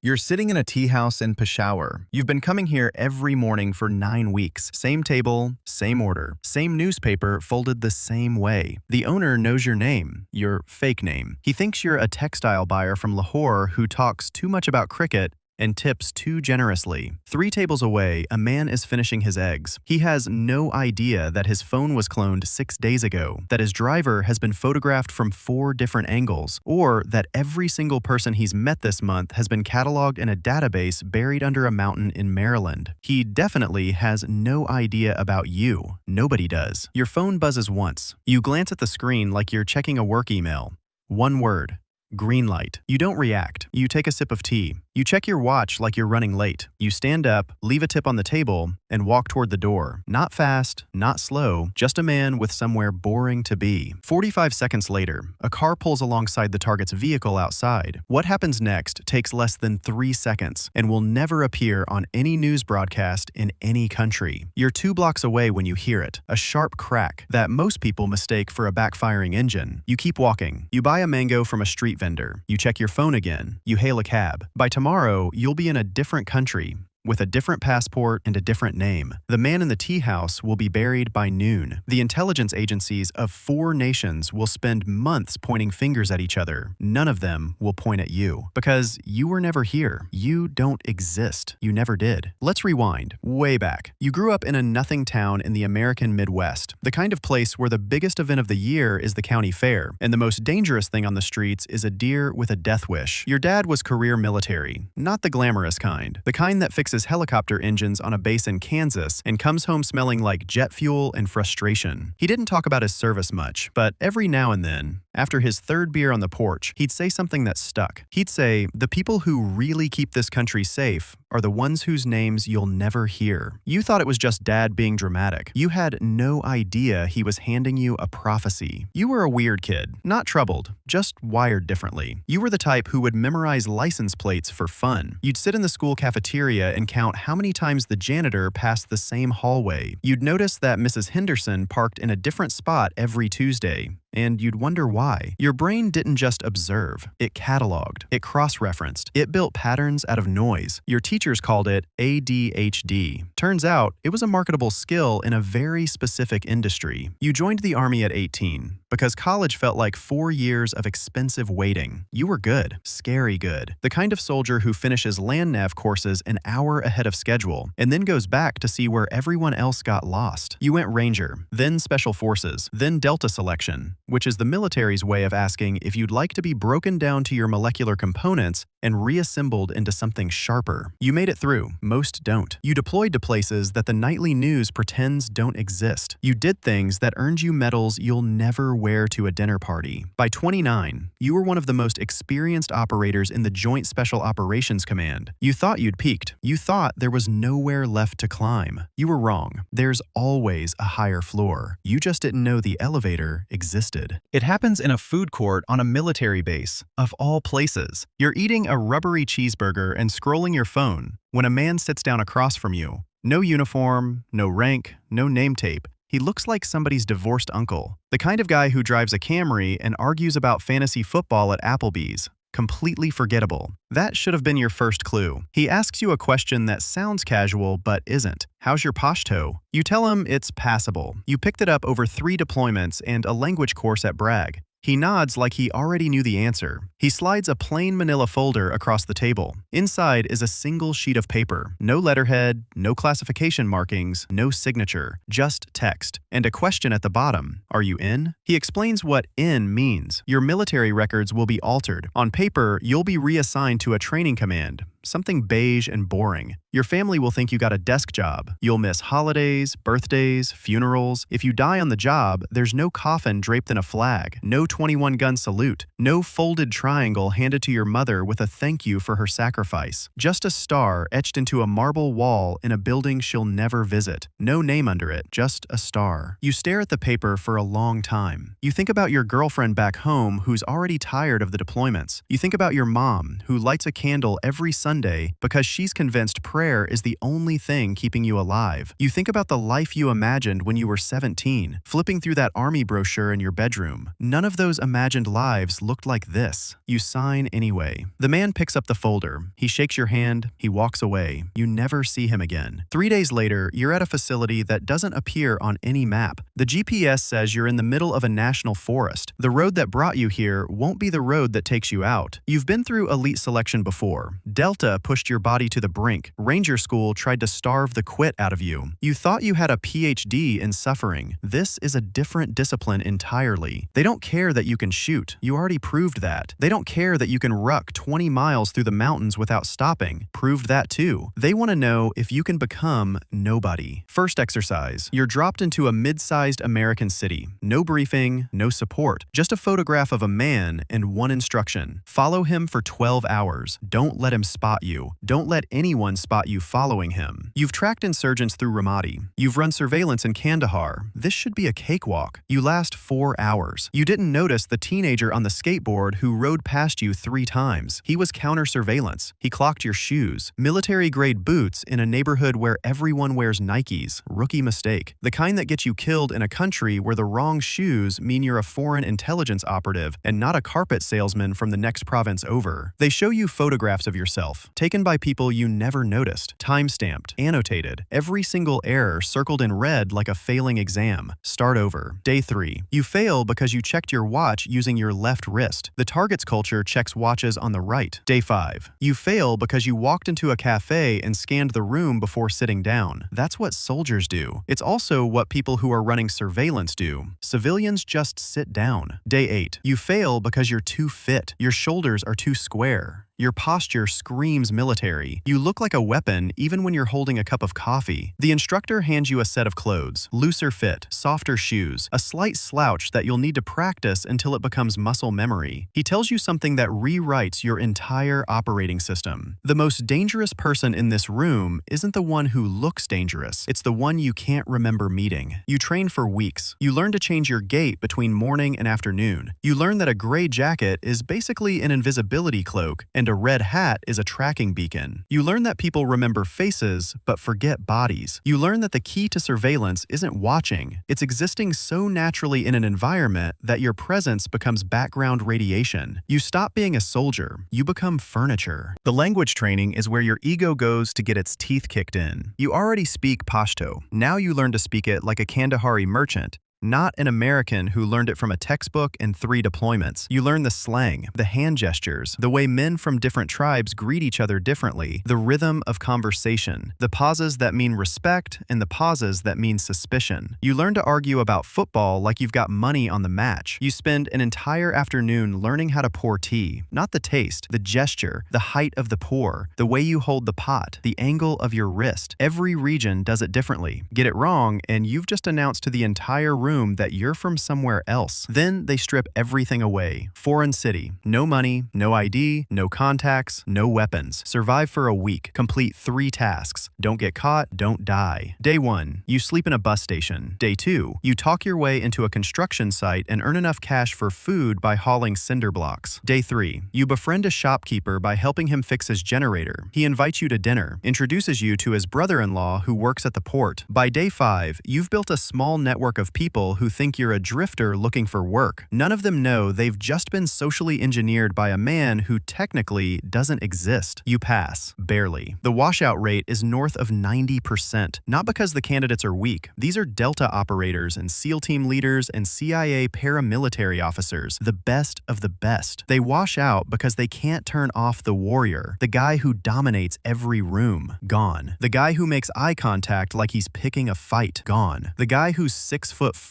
You're sitting in a tea house in Peshawar. You've been coming here every morning for 9 weeks. Same table, same order, same newspaper folded the same way. The owner knows your name, your fake name. He thinks you're a textile buyer from Lahore who talks too much about cricket and tips too generously. 3 tables away, a man is finishing his eggs. He has no idea that his phone was cloned 6 days ago, that his driver has been photographed from 4 different angles, or that every single person he's met this month has been cataloged in a database buried under a mountain in Maryland. He definitely has no idea about you. Nobody does. Your phone buzzes once. You glance at the screen like you're checking a work email. One word. Green light. You don't react. You take a sip of tea. You check your watch like you're running late. You stand up, leave a tip on the table, and walk toward the door. Not fast, not slow, just a man with somewhere boring to be. 45 seconds later, a car pulls alongside the target's vehicle outside. What happens next takes less than 3 seconds and will never appear on any news broadcast in any country. You're 2 blocks away when you hear it, a sharp crack that most people mistake for a backfiring engine. You keep walking. You buy a mango from a street vendor. You check your phone again. You hail a cab. By tomorrow, you'll be in a different country, with a different passport and a different name. The man in the tea house will be buried by noon. The intelligence agencies of 4 nations will spend months pointing fingers at each other. None of them will point at you, because you were never here. You don't exist. You never did. Let's rewind, way back. You grew up in a nothing town in the American Midwest, the kind of place where the biggest event of the year is the county fair, and the most dangerous thing on the streets is a deer with a death wish. Your dad was career military, not the glamorous kind, the kind that fixes helicopter engines on a base in Kansas and comes home smelling like jet fuel and frustration. He didn't talk about his service much, but every now and then, after his 3rd beer on the porch, he'd say something that stuck. He'd say, "The people who really keep this country safe are the ones whose names you'll never hear." You thought it was just Dad being dramatic. You had no idea he was handing you a prophecy. You were a weird kid, not troubled, just wired differently. You were the type who would memorize license plates for fun. You'd sit in the school cafeteria and count how many times the janitor passed the same hallway. You'd notice that Mrs. Henderson parked in a different spot every Tuesday, and you'd wonder why. Your brain didn't just observe, it cataloged, it cross-referenced, it built patterns out of noise. Your teachers called it ADHD. Turns out, it was a marketable skill in a very specific industry. You joined the Army at 18, because college felt like 4 years of expensive waiting. You were good, scary good, the kind of soldier who finishes land nav courses an hour ahead of schedule, and then goes back to see where everyone else got lost. You went Ranger, then Special Forces, then Delta Selection, which is the military's way of asking if you'd like to be broken down to your molecular components and reassembled into something sharper. You made it through. Most don't. You deployed to places that the nightly news pretends don't exist. You did things that earned you medals you'll never wear to a dinner party. By 29, you were one of the most experienced operators in the Joint Special Operations Command. You thought you'd peaked. You thought there was nowhere left to climb. You were wrong. There's always a higher floor. You just didn't know the elevator existed. It happens in a food court on a military base, of all places. You're eating a rubbery cheeseburger and scrolling your phone when a man sits down across from you. No uniform, no rank, no name tape. He looks like somebody's divorced uncle. The kind of guy who drives a Camry and argues about fantasy football at Applebee's. Completely forgettable. That should have been your first clue. He asks you a question that sounds casual but isn't. How's your Pashto? You tell him it's passable. You picked it up over 3 deployments and a language course at Bragg. He nods like he already knew the answer. He slides a plain manila folder across the table. Inside is a single sheet of paper. No letterhead, no classification markings, no signature, just text. And a question at the bottom. Are you in? He explains what in means. Your military records will be altered. On paper, you'll be reassigned to a training command. Something beige and boring. Your family will think you got a desk job. You'll miss holidays, birthdays, funerals. If you die on the job, there's no coffin draped in a flag, no 21-gun salute, no folded triangle handed to your mother with a thank you for her sacrifice. Just a star etched into a marble wall in a building she'll never visit. No name under it, just a star. You stare at the paper for a long time. You think about your girlfriend back home who's already tired of the deployments. You think about your mom who lights a candle every Sunday Sunday because she's convinced prayer is the only thing keeping you alive. You think about the life you imagined when you were 17, flipping through that army brochure in your bedroom. None of those imagined lives looked like this. You sign anyway. The man picks up the folder. He shakes your hand. He walks away. You never see him again. 3 days later, you're at a facility that doesn't appear on any map. The GPS says you're in the middle of a national forest. The road that brought you here won't be the road that takes you out. You've been through elite selection before. Delta pushed your body to the brink. Ranger School tried to starve the quit out of you. You thought you had a PhD in suffering. This is a different discipline entirely. They don't care that you can shoot. You already proved that. They don't care that you can ruck 20 miles through the mountains without stopping. Proved that too. They want to know if you can become nobody. First exercise. You're dropped into a mid-sized American city. No briefing, no support. Just a photograph of a man and one instruction. Follow him for 12 hours. Don't let him spot you. Don't let anyone spot you following him. You've tracked insurgents through Ramadi. You've run surveillance in Kandahar. This should be a cakewalk. You last 4 hours. You didn't notice the teenager on the skateboard who rode past you 3 times. He was counter-surveillance. He clocked your shoes. Military-grade boots in a neighborhood where everyone wears Nikes. Rookie mistake. The kind that gets you killed in a country where the wrong shoes mean you're a foreign intelligence operative and not a carpet salesman from the next province over. They show you photographs of yourself, taken by people you never noticed, time-stamped, annotated, every single error circled in red like a failing exam. Start over. Day 3. You fail because you checked your watch using your left wrist. The targets culture checks watches on the right. Day 5. You fail because you walked into a cafe and scanned the room before sitting down. That's what soldiers do. It's also what people who are running surveillance do. Civilians just sit down. Day 8. You fail because you're too fit. Your shoulders are too square. Your posture screams military. You look like a weapon even when you're holding a cup of coffee. The instructor hands you a set of clothes, looser fit, softer shoes, a slight slouch that you'll need to practice until it becomes muscle memory. He tells you something that rewrites your entire operating system. The most dangerous person in this room isn't the one who looks dangerous. It's the one you can't remember meeting. You train for weeks. You learn to change your gait between morning and afternoon. You learn that a gray jacket is basically an invisibility cloak, and a red hat is a tracking beacon. You learn that people remember faces, but forget bodies. You learn that the key to surveillance isn't watching. It's existing so naturally in an environment that your presence becomes background radiation. You stop being a soldier. You become furniture. The language training is where your ego goes to get its teeth kicked in. You already speak Pashto. Now you learn to speak it like a Kandahari merchant, not an American who learned it from a textbook and 3 deployments. You learn the slang, the hand gestures, the way men from different tribes greet each other differently, the rhythm of conversation, the pauses that mean respect and the pauses that mean suspicion. You learn to argue about football like you've got money on the match. You spend an entire afternoon learning how to pour tea, not the taste, the gesture, the height of the pour, the way you hold the pot, the angle of your wrist. Every region does it differently. Get it wrong and you've just announced to the entire room that you're from somewhere else. Then they strip everything away. Foreign city. No money, no ID, no contacts, no weapons. Survive for a week. Complete 3 tasks. Don't get caught, don't die. Day 1. You sleep in a bus station. Day 2. You talk your way into a construction site and earn enough cash for food by hauling cinder blocks. Day 3. You befriend a shopkeeper by helping him fix his generator. He invites you to dinner, introduces you to his brother-in-law who works at the port. By day 5, you've built a small network of people who think you're a drifter looking for work. None of them know they've just been socially engineered by a man who technically doesn't exist. You pass. Barely. The washout rate is north of 90%. Not because the candidates are weak. These are Delta operators and SEAL team leaders and CIA paramilitary officers. The best of the best. They wash out because they can't turn off the warrior. The guy who dominates every room. Gone. The guy who makes eye contact like he's picking a fight. Gone. The guy who's 6'4".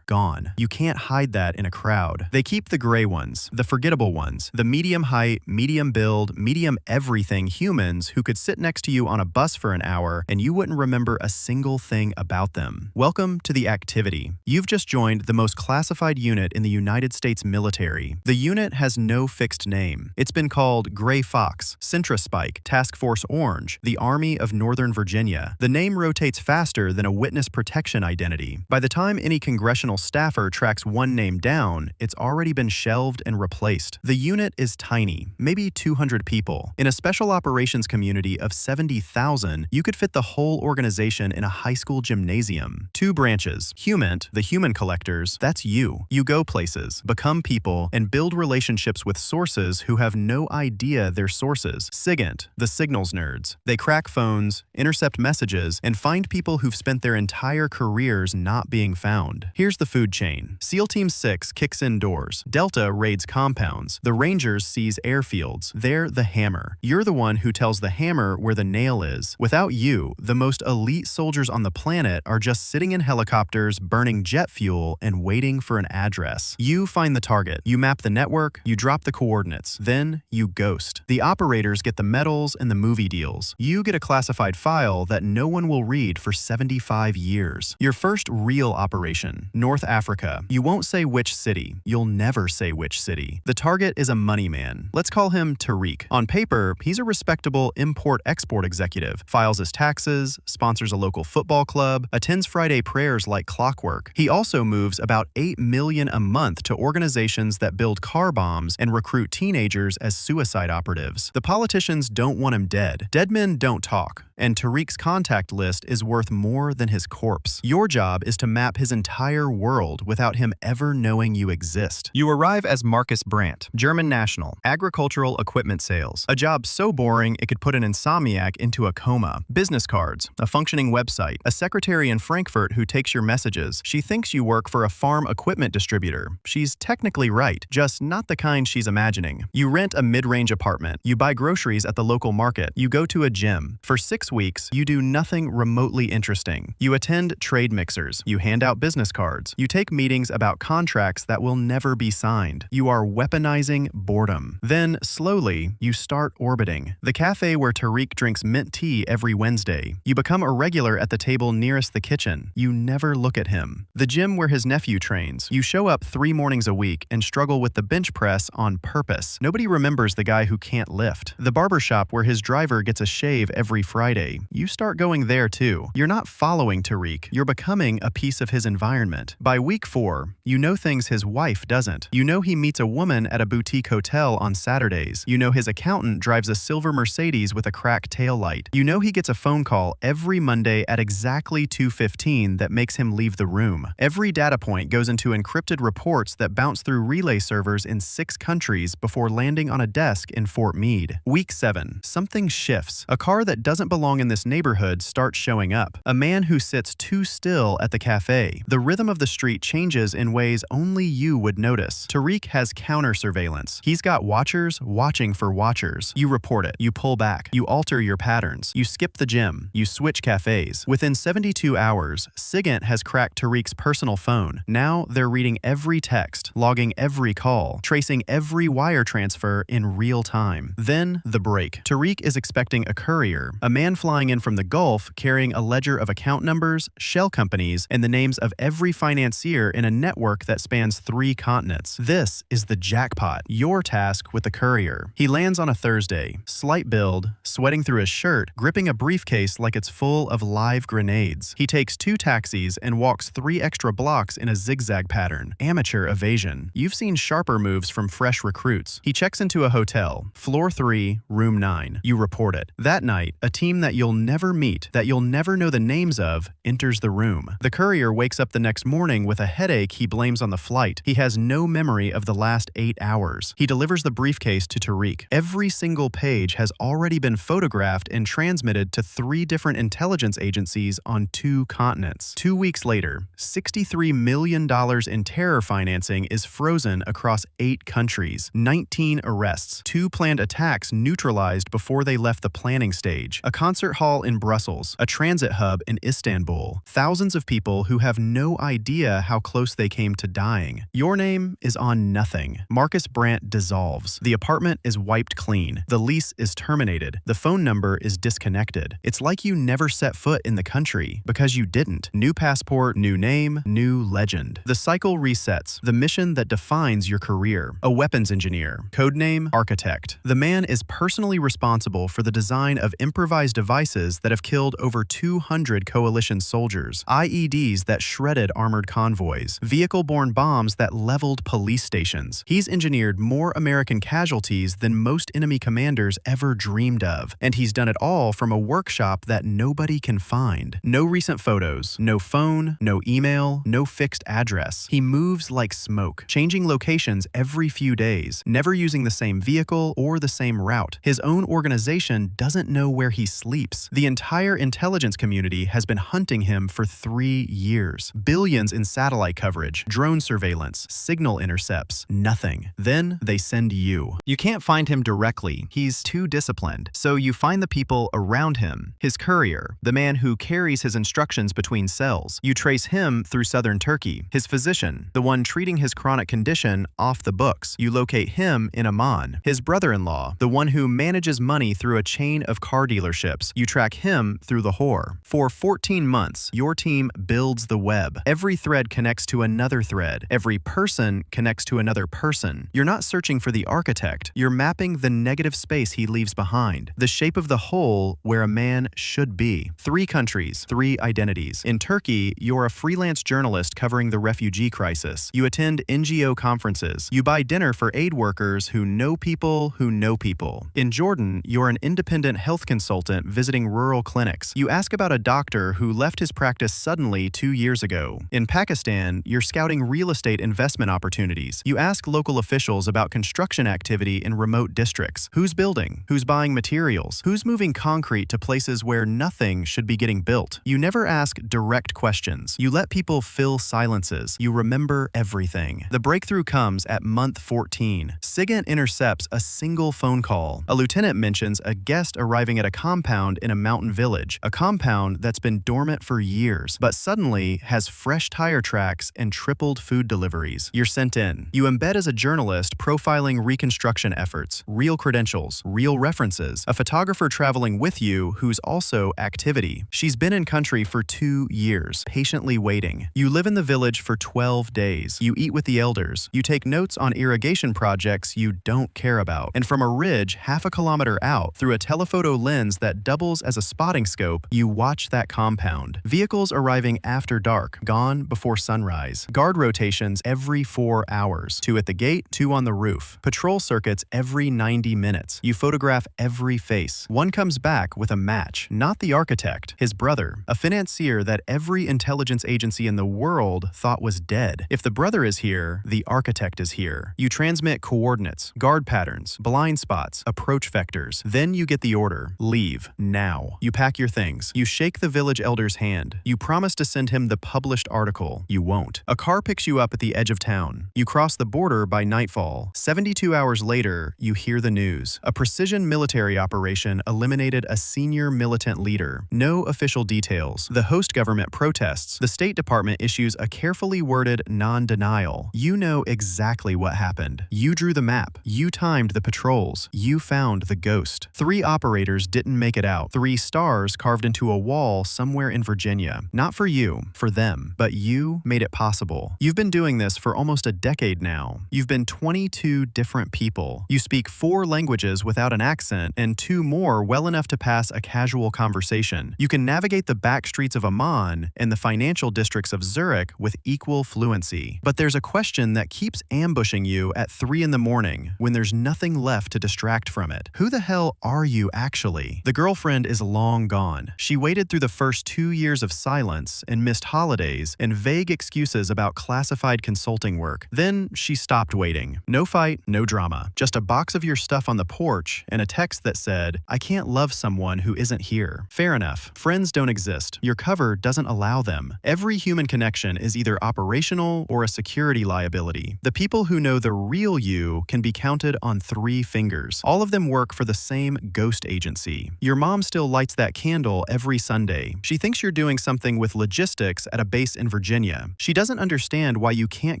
Gone. You can't hide that in a crowd. They keep the gray ones, the forgettable ones, the medium height, medium build, medium everything humans who could sit next to you on a bus for an hour and you wouldn't remember a single thing about them. Welcome to the activity. You've just joined the most classified unit in the United States military. The unit has no fixed name. It's been called Gray Fox, Centra Spike, Task Force Orange, the Army of Northern Virginia. The name rotates faster than a witness protection identity. By the time any congressional staffer tracks one name down, it's already been shelved and replaced. The unit is tiny, maybe 200 people. In a special operations community of 70,000, you could fit the whole organization in a high school gymnasium. 2 branches. Hument, the human collectors, that's you. You go places, become people, and build relationships with sources who have no idea they're sources. Sigint, the signals nerds. They crack phones, intercept messages, and find people who've spent their entire careers not being found. Here's the food chain. SEAL Team 6 kicks in doors. Delta raids compounds. The Rangers seize airfields. They're the hammer. You're the one who tells the hammer where the nail is. Without you, the most elite soldiers on the planet are just sitting in helicopters, burning jet fuel, and waiting for an address. You find the target. You map the network. You drop the coordinates. Then you ghost. The operators get the medals and the movie deals. You get a classified file that no one will read for 75 years. Your first real operation, North Africa. You won't say which city. You'll never say which city. The target is a money man. Let's call him Tariq. On paper, he's a respectable import-export executive, files his taxes, sponsors a local football club, attends Friday prayers like clockwork. He also moves about $8 million a month to organizations that build car bombs and recruit teenagers as suicide operatives. The politicians don't want him dead. Dead men don't talk, and Tariq's contact list is worth more than his corpse. Your job is to map his entire world without him ever knowing you exist. You arrive as Marcus Brandt, German national, agricultural equipment sales. A job so boring it could put an insomniac into a coma. Business cards, a functioning website, a secretary in Frankfurt who takes your messages. She thinks you work for a farm equipment distributor. She's technically right, just not the kind she's imagining. You rent a mid-range apartment. You buy groceries at the local market. You go to a gym. For 6 weeks, you do nothing remotely interesting. You attend trade mixers. You hand out business cards. You take meetings about contracts that will never be signed. You are weaponizing boredom. Then, slowly, you start orbiting. The cafe where Tariq drinks mint tea every Wednesday. You become a regular at the table nearest the kitchen. You never look at him. The gym where his nephew trains. You show up 3 mornings a week and struggle with the bench press on purpose. Nobody remembers the guy who can't lift. The barbershop where his driver gets a shave every Friday. You start going there too. You're not following Tariq. You're becoming a piece of his environment. By week 4, you know things his wife doesn't. You know he meets a woman at a boutique hotel on Saturdays. You know his accountant drives a silver Mercedes with a cracked taillight. You know he gets a phone call every Monday at exactly 2:15 that makes him leave the room. Every data point goes into encrypted reports that bounce through relay servers in 6 countries before landing on a desk in Fort Meade. Week 7. Something shifts. A car that doesn't belong in this neighborhood starts showing up. A man who sits too still at the cafe. The rhythm of the street changes in ways only you would notice. Tariq has counter surveillance. He's got watchers watching for watchers. You report it. You pull back. You alter your patterns. You skip the gym. You switch cafes. Within 72 hours, Sigint has cracked Tariq's personal phone. Now they're reading every text, logging every call, tracing every wire transfer in real time. Then the break. Tariq is expecting a courier, a man flying in from the Gulf carrying a ledger of account numbers, shell companies, and the names of every financier in a network that spans 3 continents. This is the jackpot. Your task with the courier. He lands on a Thursday, slight build, sweating through his shirt, gripping a briefcase like it's full of live grenades. He takes 2 taxis and walks 3 extra blocks in a zigzag pattern. Amateur evasion. You've seen sharper moves from fresh recruits. He checks into a hotel, floor 3, room 9. You report it. That night, a team that you'll never meet, that you'll never know the names of, enters the room. The courier wakes up the next morning with a headache he blames on the flight. He has no memory of the last 8 hours. He delivers the briefcase to Tariq. Every single page has already been photographed and transmitted to 3 different intelligence agencies on 2 continents. 2 weeks later, $63 million in terror financing is frozen across 8 countries. 19 arrests. 2 planned attacks neutralized before they left the planning stage. A concert hall in Brussels. A transit hub in Istanbul. Thousands of people who have no idea how close they came to dying. Your name is on nothing. Marcus Brandt dissolves. The apartment is wiped clean. The lease is terminated. The The phone number is disconnected. It's like you never set foot in the country because you didn't. New passport, new name, new legend. The cycle resets. The mission that defines your career. A weapons engineer. Codename Architect. The man is personally responsible for the design of improvised devices that have killed over 200 coalition soldiers. IEDs that shredded armored convoys. Vehicle-borne bombs that leveled police stations. He's engineered more American casualties than most enemy commanders ever dreamed of. And he's done it all from a workshop that nobody can find. No recent photos, no phone, no email, no fixed address. He moves like smoke, changing locations every few days, never using the same vehicle or the same route. His own organization doesn't know where he sleeps. The entire intelligence community has been hunting him for 3 years. Billions in satellite coverage, drone surveillance, signal intercepts, nothing. Then they send you. You can't find him directly. He's too disciplined. So you find the people around him. His courier, the man who carries his instructions between cells. You trace him through southern Turkey. His physician, the one treating his chronic condition off the books. You locate him in Amman. His brother-in-law, the one who manages money through a chain of car dealerships. You track him through the whore. For 14 months, your team builds the web. Every thread connects to another thread. Every person connects to another person. You're not searching for the architect. You're mapping the negative space he leaves behind. The shape of the hole where a man should be. 3 countries, 3 identities. In Turkey, you're a freelance journalist covering the refugee crisis. You attend NGO conferences. You buy dinner for aid workers who know people who know people. In Jordan, you're an independent health consultant visiting rural clinics. You ask about a doctor who left his practice suddenly 2 years ago. In Pakistan, you're scouting real estate investment opportunities. You ask local officials about construction activity in remote districts. Who's building? Who's buying materials? Who's moving concrete to places where nothing should be getting built? You never ask direct questions. You let people fill silences. You remember everything. The breakthrough comes at month 14. SIGINT intercepts a single phone call. A lieutenant mentions a guest arriving at a compound in a mountain village, a compound that's been dormant for years, but suddenly has fresh tire tracks and tripled food deliveries. You're sent in. You embed as a journalist profiling reconstruction efforts, real credentials, real references, a photographer traveling with you who's also activity. She's been in country for 2 years, patiently waiting. You live in the village for 12 days. You eat with the elders. You take notes on irrigation projects you don't care about. And from a ridge half a kilometer out, through a telephoto lens that doubles as a spotting scope, you watch that compound. Vehicles arriving after dark, gone before sunrise. Guard rotations every 4 hours. 2 at the gate, 2 on the roof. Patrol circuits every 90 minutes. You photograph every face. One comes back with a match, not the architect, his brother, a financier that every intelligence agency in the world thought was dead. If the brother is here, the architect is here. You transmit coordinates, guard patterns, blind spots, approach vectors. Then you get the order. Leave. Now. You pack your things. You shake the village elder's hand. You promise to send him the published article. You won't. A car picks you up at the edge of town. You cross the border by nightfall. 72 hours later, you hear the news. A precision military operation eliminated a senior militant leader. No official details. The host government protests. The State Department issues a carefully worded non-denial. You know exactly what happened. You drew the map. You timed the patrols. You found the ghost. 3 operators didn't make it out. 3 stars carved into a wall somewhere in Virginia. Not for you, for them. But you made it possible. You've been doing this for almost a decade now. You've been 22 different people. You speak 4 languages without an accent and 2 more well enough to pass a casual conversation. You can navigate the back streets of Amman and the financial districts of Zurich with equal fluency. But there's a question that keeps ambushing you at 3 in the morning when there's nothing left to distract from it. Who the hell are you actually? The girlfriend is long gone. She waited through the first 2 years of silence and missed holidays and vague excuses about classified consulting work. Then she stopped waiting. No fight, no drama. Just a box of your stuff on the porch and a text that said, "I can't love someone who isn't here." Fair enough. Friends don't exist. Your cover doesn't allow them. Every human connection is either operational or a security liability. The people who know the real you can be counted on 3 fingers. All of them work for the same ghost agency. Your mom still lights that candle every Sunday. She thinks you're doing something with logistics at a base in Virginia. She doesn't understand why you can't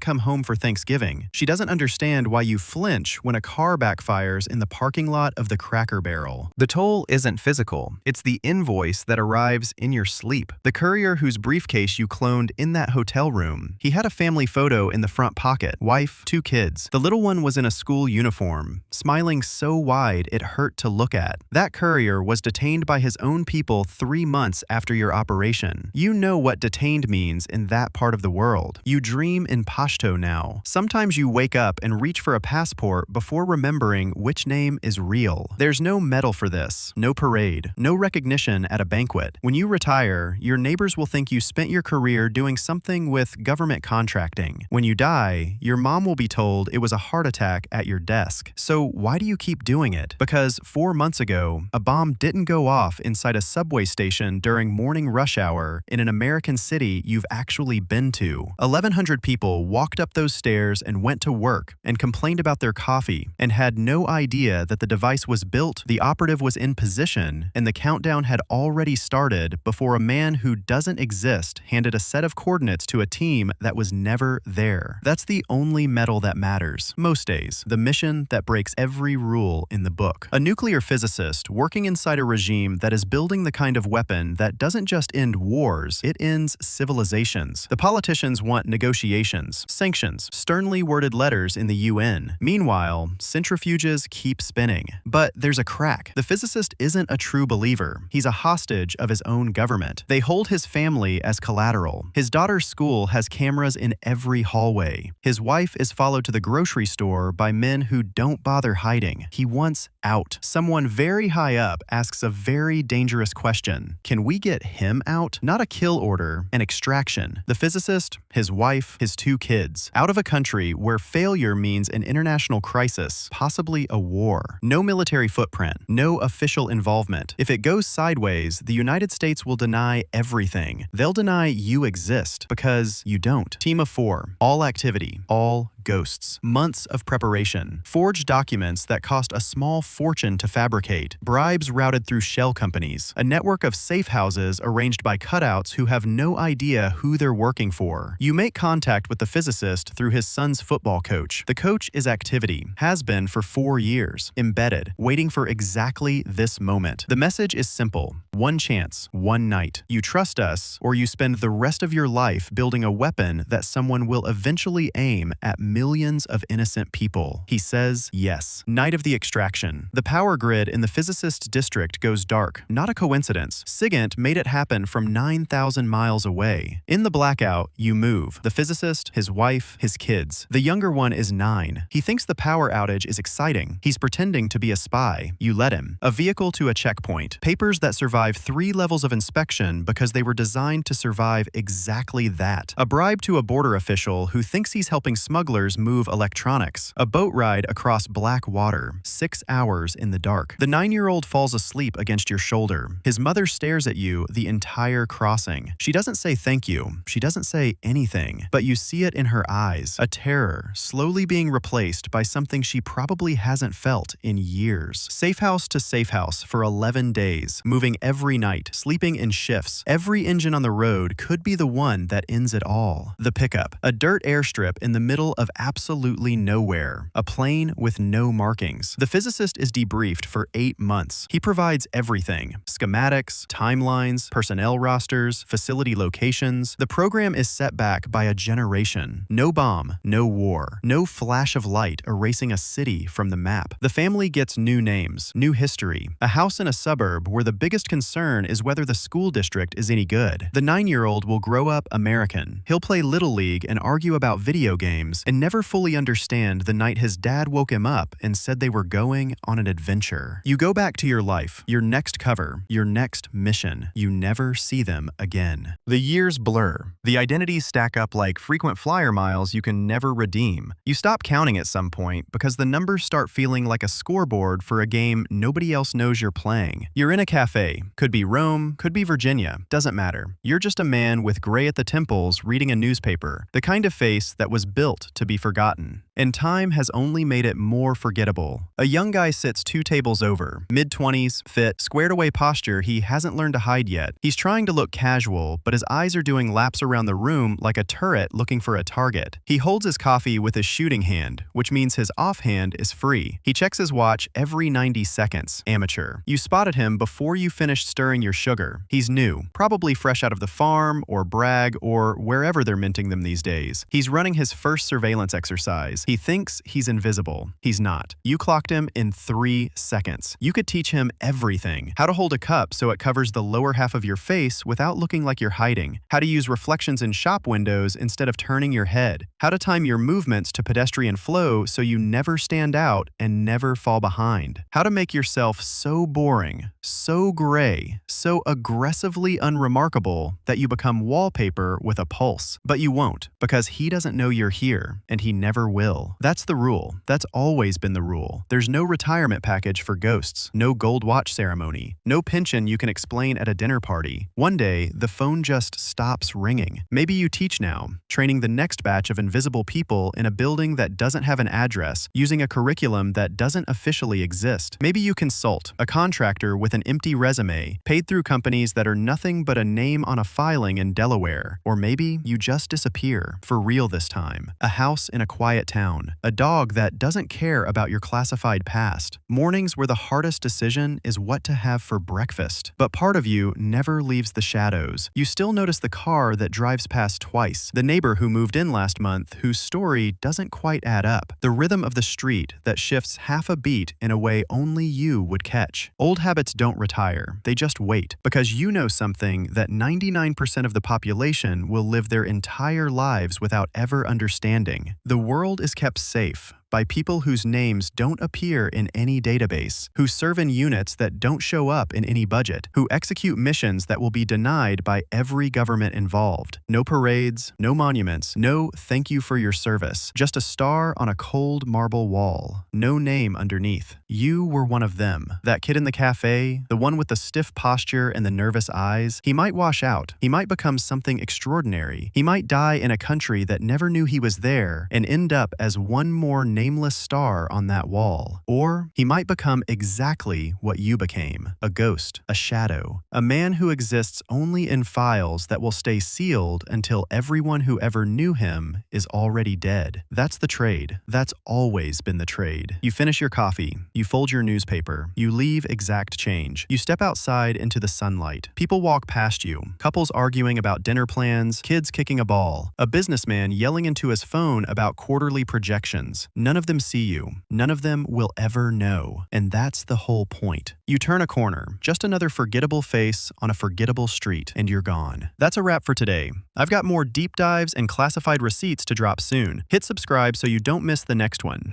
come home for Thanksgiving. She doesn't understand why you flinch when a car backfires in the parking lot of the Cracker Barrel. barrel. The toll isn't physical, it's the invoice that arrives in your sleep. The courier whose briefcase you cloned in that hotel room. He had a family photo in the front pocket, wife, 2 kids. The little one was in a school uniform, smiling so wide it hurt to look at. That courier was detained by his own people 3 months after your operation. You know what detained means in that part of the world. You dream in Pashto now. Sometimes you wake up and reach for a passport before remembering which name is real. There's no medal for this, no parade, no recognition at a banquet. When you retire, your neighbors will think you spent your career doing something with government contracting. When you die, your mom will be told it was a heart attack at your desk. So why do you keep doing it? Because 4 months ago, a bomb didn't go off inside a subway station during morning rush hour in an American city you've actually been to. 1,100 people walked up those stairs and went to work and complained about their coffee and had no idea that the device was built, the operative was in position, and the countdown had already started before a man who doesn't exist handed a set of coordinates to a team that was never there. That's the only medal that matters, most days, the mission that breaks every rule in the book. A nuclear physicist working inside a regime that is building the kind of weapon that doesn't just end wars, it ends civilizations. The politicians want negotiations, sanctions, sternly worded letters in the UN. Meanwhile, centrifuges keep spinning. But there's a crack. The physicist isn't a true believer. He's a hostage of his own government. They hold his family as collateral. His daughter's school has cameras in every hallway. His wife is followed to the grocery store by men who don't bother hiding. He wants out. Someone very high up asks a very dangerous question. Can we get him out? Not a kill order, an extraction. The physicist, his wife, his 2 kids. Out of a country where failure means an international crisis, possibly a war. No military footprint, no official involvement. If it goes sideways, the United States will deny everything. They'll deny you exist because you don't. Team of 4. All activity. All ghosts. Months of preparation. Forged documents that cost a small fortune to fabricate. Bribes routed through shell companies. A network of safe houses arranged by cutouts who have no idea who they're working for. You make contact with the physicist through his son's football coach. The coach is activity. Has been for 4 years. Embedded. Waiting for exactly this moment. The message is simple. 1 chance. 1 night. You trust us, or you spend the rest of your life building a weapon that someone will eventually aim at millions of innocent people. He says yes. Night of the extraction. The power grid in the physicist's district goes dark. Not a coincidence. SIGINT made it happen from 9,000 miles away. In the blackout, you move. The physicist, his wife, his kids. The younger one is 9. He thinks the power outage is exciting. He's pretending to be a spy. You let him. A vehicle to a checkpoint. Papers that survive 3 levels of inspection because they were designed to survive exactly that. A bribe to a border official who thinks he's helping smugglers move electronics. A boat ride across black water. 6 hours in the dark. The 9-year-old falls asleep against your shoulder. His mother stares at you the entire crossing. She doesn't say thank you. She doesn't say anything. But you see it in her eyes. A terror slowly being replaced by something she probably hasn't felt in years. Safe house to safe house for 11 days. Moving every night. Sleeping in shifts. Every engine on the road could be the one that ends it all. The pickup. A dirt airstrip in the middle of absolutely nowhere. A plane with no markings. The physicist is debriefed for 8 months. He provides everything. Schematics, timelines, personnel rosters, facility locations. The program is set back by a generation. No bomb, no war, no flash of light erasing a city from the map. The family gets new names, new history. A house in a suburb where the biggest concern is whether the school district is any good. The 9-year-old will grow up American. He'll play Little League and argue about video games and never fully understand the night his dad woke him up and said they were going on an adventure. You go back to your life, your next cover, your next mission. You never see them again. The years blur. The identities stack up like frequent flyer miles you can never redeem. You stop counting at some point because the numbers start feeling like a scoreboard for a game nobody else knows you're playing. You're in a cafe, Could be Rome, could be Virginia, doesn't matter. You're just a man with gray at the temples reading a newspaper, the kind of face that was built to be forgotten. And time has only made it more forgettable. A young guy sits 2 tables over, mid-20s, fit, squared-away posture he hasn't learned to hide yet. He's trying to look casual, but his eyes are doing laps around the room like a turret looking for a target. He holds his coffee with his shooting hand, which means his offhand is free. He checks his watch every 90 seconds. Amateur. You spotted him before you finished stirring your sugar. He's new, probably fresh out of the farm or Bragg or wherever they're minting them these days. He's running his first surveillance exercise. He thinks he's invisible. He's not. You clocked him in 3 seconds. You could teach him everything. How to hold a cup so it covers the lower half of your face without looking like you're hiding. How to use reflections in shop windows instead of turning your head. How to time your movements to pedestrian flow so you never stand out and never fall behind. How to make yourself so boring, so gray, so aggressively unremarkable that you become wallpaper with a pulse. But you won't, because he doesn't know you're here, and he never will. That's the rule. That's always been the rule. There's no retirement package for ghosts, no gold watch ceremony, no pension you can explain at a dinner party. One day, the phone just stops ringing. Maybe you teach now, training the next batch of invisible people in a building that doesn't have an address, using a curriculum that doesn't officially exist. Maybe you consult, a contractor with an empty resume, paid through companies that are nothing but a name on a filing in Delaware. Or maybe you just disappear, for real this time. A house in a quiet town. A dog that doesn't care about your classified past. Mornings where the hardest decision is what to have for breakfast. But part of you never leaves the shadows. You still notice the car that drives past twice. The neighbor who moved in last month whose story doesn't quite add up. The rhythm of the street that shifts half a beat in a way only you would catch. Old habits don't retire. They just wait. Because you know something that 99% of the population will live their entire lives without ever understanding. The world is kept safe by people whose names don't appear in any database, who serve in units that don't show up in any budget, who execute missions that will be denied by every government involved. No parades, no monuments, no thank you for your service, just a star on a cold marble wall, no name underneath. You were one of them. That kid in the cafe, the one with the stiff posture and the nervous eyes, he might wash out. He might become something extraordinary. He might die in a country that never knew he was there and end up as one more nameless star on that wall. Or he might become exactly what you became, a ghost, a shadow, a man who exists only in files that will stay sealed until everyone who ever knew him is already dead. That's the trade. That's always been the trade. You finish your coffee, you fold your newspaper, you leave exact change. You step outside into the sunlight. People walk past you, couples arguing about dinner plans, kids kicking a ball, a businessman yelling into his phone about quarterly projections. None of them see you. None of them will ever know. And that's the whole point. You turn a corner, just another forgettable face on a forgettable street, and you're gone. That's a wrap for today. I've got more deep dives and classified receipts to drop soon. Hit subscribe so you don't miss the next one.